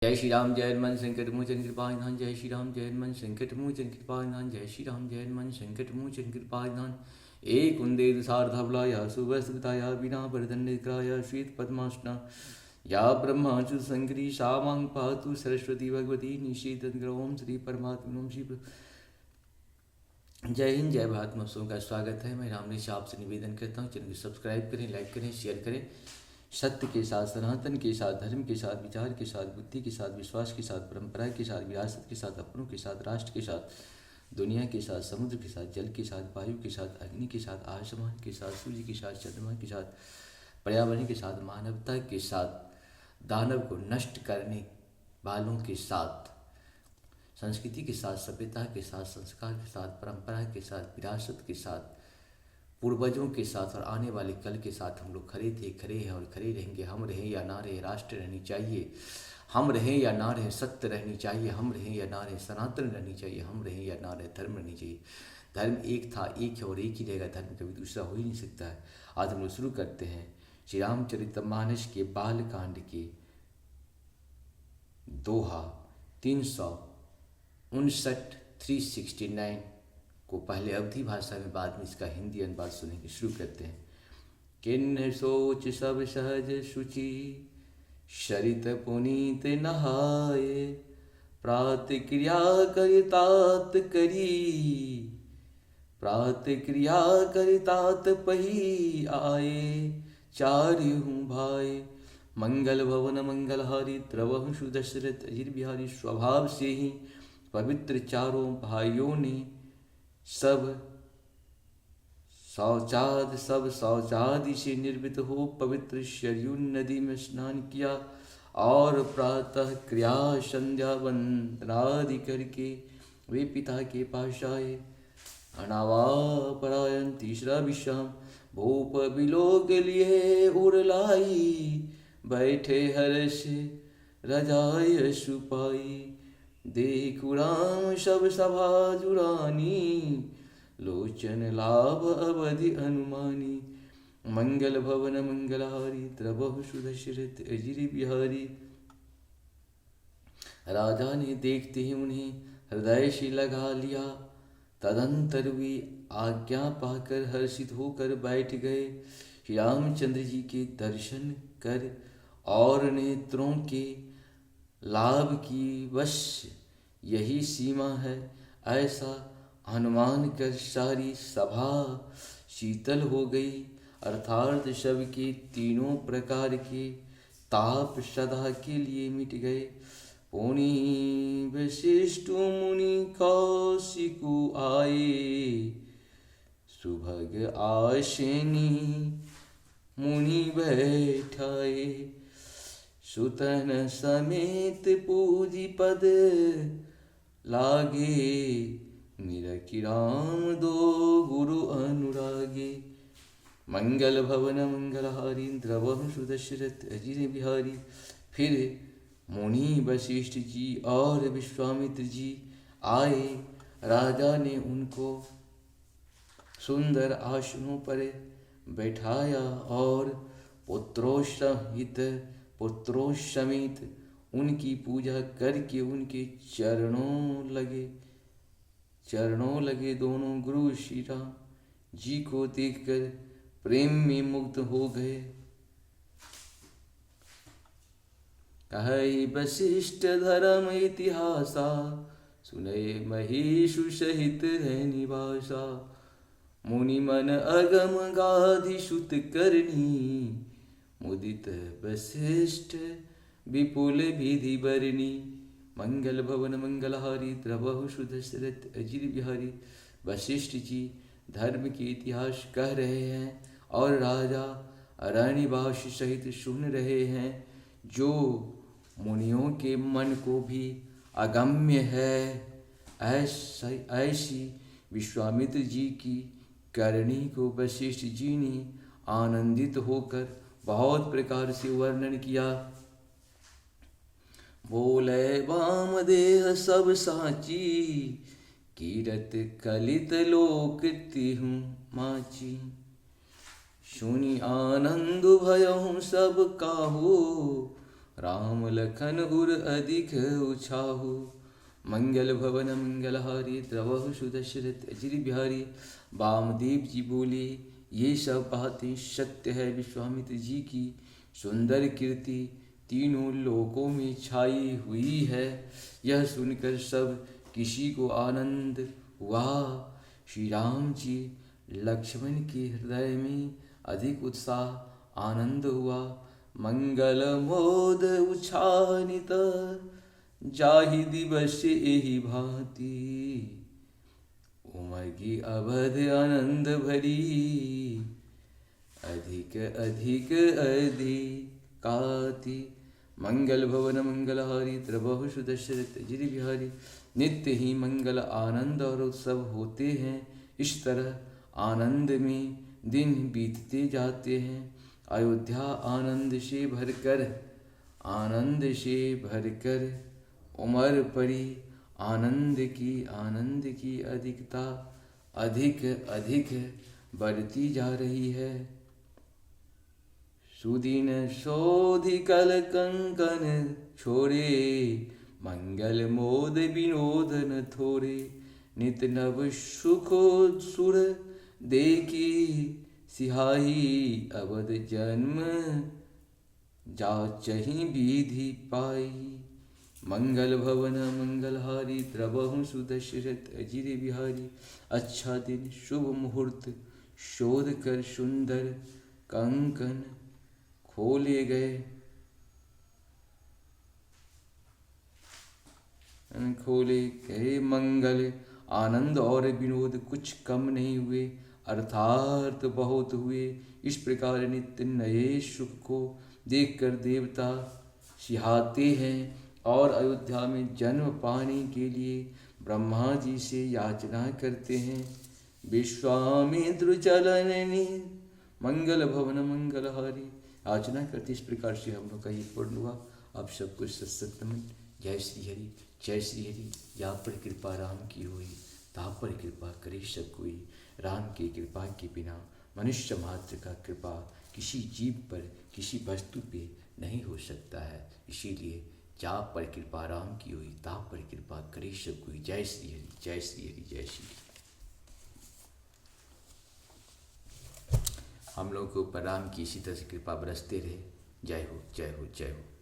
जय श्री राम जय हनुमान संकट मोचन कृपा निधान। जय श्री राम जय हनुमान संकट मोचन कृपा निधान। जय श्री राम जय हनुमान संकट मोचन कृपा निधान। एक कुंदेद सार्धबलाया सुवस्त्रताया विना वरदंडिकाया श्वेत पद्मासना या ब्रह्माचु संकरी सा मां पातु सरस्वती भगवती निषेध ओम श्री परमात्मा शिव। जय हिंद जय भारत। में सबका स्वागत है। मैं रामनेश आपसे निवेदन करता हूँ, चैनल को सब्सक्राइब करें, लाइक करें, शेयर करें। सत्य के साथ, सनातन के साथ, धर्म के साथ, विचार के साथ, बुद्धि के साथ, विश्वास के साथ, परंपरा के साथ, विरासत के साथ, अपनों के साथ, राष्ट्र के साथ, दुनिया के साथ, समुद्र के साथ, जल के साथ, वायु के साथ, अग्नि के साथ, आसमान के साथ, सूर्य के साथ, चंद्रमा के साथ, पर्यावरण के साथ, मानवता के साथ, दानव को नष्ट करने वालों के साथ, संस्कृति के साथ, सभ्यता के साथ, संस्कार के साथ, परंपरा के साथ, विरासत के साथ, पूर्वजों के साथ और आने वाले कल के साथ हम लोग खड़े थे, खड़े हैं और खड़े रहेंगे। हम रहें या ना रहे, राष्ट्र रहनी चाहिए। हम रहें या ना रहें, सत्य रहनी चाहिए। हम रहें या ना रहें, सनातन रहनी चाहिए। हम रहें या ना रहें, धर्म रहनी चाहिए। धर्म एक था, एक है और एक ही रहेगा। धर्म कभी दूसरा हो ही नहीं सकता है। आज हम लोग शुरू करते हैं श्री रामचरितमानस के बालकांड के दोहा 359 369 को पहले अवधि भाषा में, बाद में इसका हिंदी अनुवाद सुनेंगे। शुरू करते हैं। किन्ह सोच सब सहज शुचि, शरित पुनीत नहाए, प्रात क्रिया करितात करी, प्रात क्रिया करितात पही आए, चारिहूँ भाई। मंगल भवन मंगलहारी, द्रवहु सुदशरथ अजिर बिहारी। स्वभाव से ही पवित्र चारों भाइयों ने सब शौचादि से निर्मित हो पवित्र सरयू नदी में स्नान किया और प्रातः क्रिया संध्या वंदनादि करके वे पिता के पास आए। अनावापरायण तीसरा विश्राम, भूप बिलोक लिए उड़लाई, बैठे हर्ष रजाय सुपाई। देखु राम सब सभा जुरानी, लोचन लाभ अवधि अनुमानी। मंगल भवन मंगलहारी, द्रवहु सुदशरथ अजिर बिहारी। राजा ने देखते ही उन्हें हृदय से लगा लिया। तदंतर वे आज्ञा पाकर हर्षित होकर बैठ गए। श्री रामचंद्र जी के दर्शन कर और नेत्रों के लाभ की बस यही सीमा है, ऐसा अनुमान कर सारी सभा शीतल हो गई। अर्थात सब के तीनों प्रकार के ताप सदा के लिए मिट गए। पुनि वशिष्ठ मुनि कौशिकु आए, सुभग आशनी मुनि बैठाए। सुतन समेत पूजी पद लागे, निरखि राम दो गुरु अनुरागे। मंगल भवन मंगलहारी, द्रवहु सुदशरथ अजिर बिहारी। फिर मुनि वशिष्ठ जी और विश्वामित्र जी आए। राजा ने उनको सुंदर आसनों पर बैठाया और पुत्रों समेत उनकी पूजा करके उनके चरणों लगे। दोनों गुरु श्री राम जी को देखकर प्रेम में मुग्ध हो गए। कहे वशिष्ठ धर्म इतिहासा, सुनय महेशु सहित है निवासा। मुनि मन अगम गाधि सुत करनी, मुदित वशिष्ठ विपुल विधि बरनी। मंगल भवन मंगलहारी, द्रवहु सुदशरथ अजिर बिहारी। वशिष्ठ जी धर्म के इतिहास कह रहे हैं और राजा अरण्यवास सहित सुन रहे हैं, जो मुनियों के मन को भी अगम्य है। ऐसी विश्वामित्र जी की करनी को वशिष्ठ जी ने आनंदित होकर बहुत प्रकार से वर्णन किया। बोले वामदेह सब साची, कीरत कलित लोक तिहु माची। सुनि आनंद भयहु सब काहू, राम लखन उर अधिक उछाहु। मंगल भवन मंगलहारी द्रवहु सुदशरथ अजिर बिहारी। वामदेव जी बोले, ये सब बातें सत्य है विश्वामित्र जी की। सुंदर कीर्ति तीनों लोकों में छाई हुई है। यह सुनकर सब किसी को आनंद हुआ। श्री राम जी लक्ष्मण के हृदय में अधिक उत्साह आनंद हुआ। मंगल मोद उछानित जाहि दिवस एहि भांति। उमगी अवध आनंद भरी अधिक अधिक अधिकाति। मंगल भवन मंगलहारी द्रवहु सुदशरथ अजिर बिहारी। नित्य ही मंगल आनंद और उत्सव होते हैं। इस तरह आनंद में दिन बीतते जाते हैं। अयोध्या आनंद से भरकर उमर पड़ी। आनंद की अधिकता अधिक अधिक बढ़ती जा रही है। सुदीन शोधि कल कंकन छोड़े। मंगल मोद विनोद न थोरे। नित नव सुख सुर देखी सिहाई। अवध जन्म जाचहि विधि पाई। मंगल भवन मंगलहारी द्रवहु सुदशरथ अजिर बिहारी। अच्छा दिन शुभ मुहूर्त शोध कर सुंदर कंकन खोले गए। मंगल आनंद और विनोद कुछ कम नहीं हुए, अर्थात बहुत हुए। इस प्रकार नित्य नए सुख को देखकर देवता सिहाते हैं और अयोध्या में जन्म पाने के लिए ब्रह्मा जी से याचना करते हैं। विश्वामित्र चलननि मंगल भवन मंगलहारी। याचना करते इस प्रकार से हम लोग का ये पूर्ण हुआ। आप सबको सत्सत नमन। जय श्री हरि जय श्री हरि। यहाँ पर कृपा राम की हुई, ता पर कृपा करे सब कोई। राम की कृपा के बिना मनुष्य मात्र का कृपा किसी जीव पर, किसी वस्तु पे नहीं हो सकता है। इसीलिए जा पर कृपा राम की हुई, ता पर कृपा करे सब कोई। जय श्री हरि जय श्री हरि जय श्री हरि। हम लोग को ऊपर राम की इसी तरह से कृपा बरसते रहे। जय हो जय हो जय हो।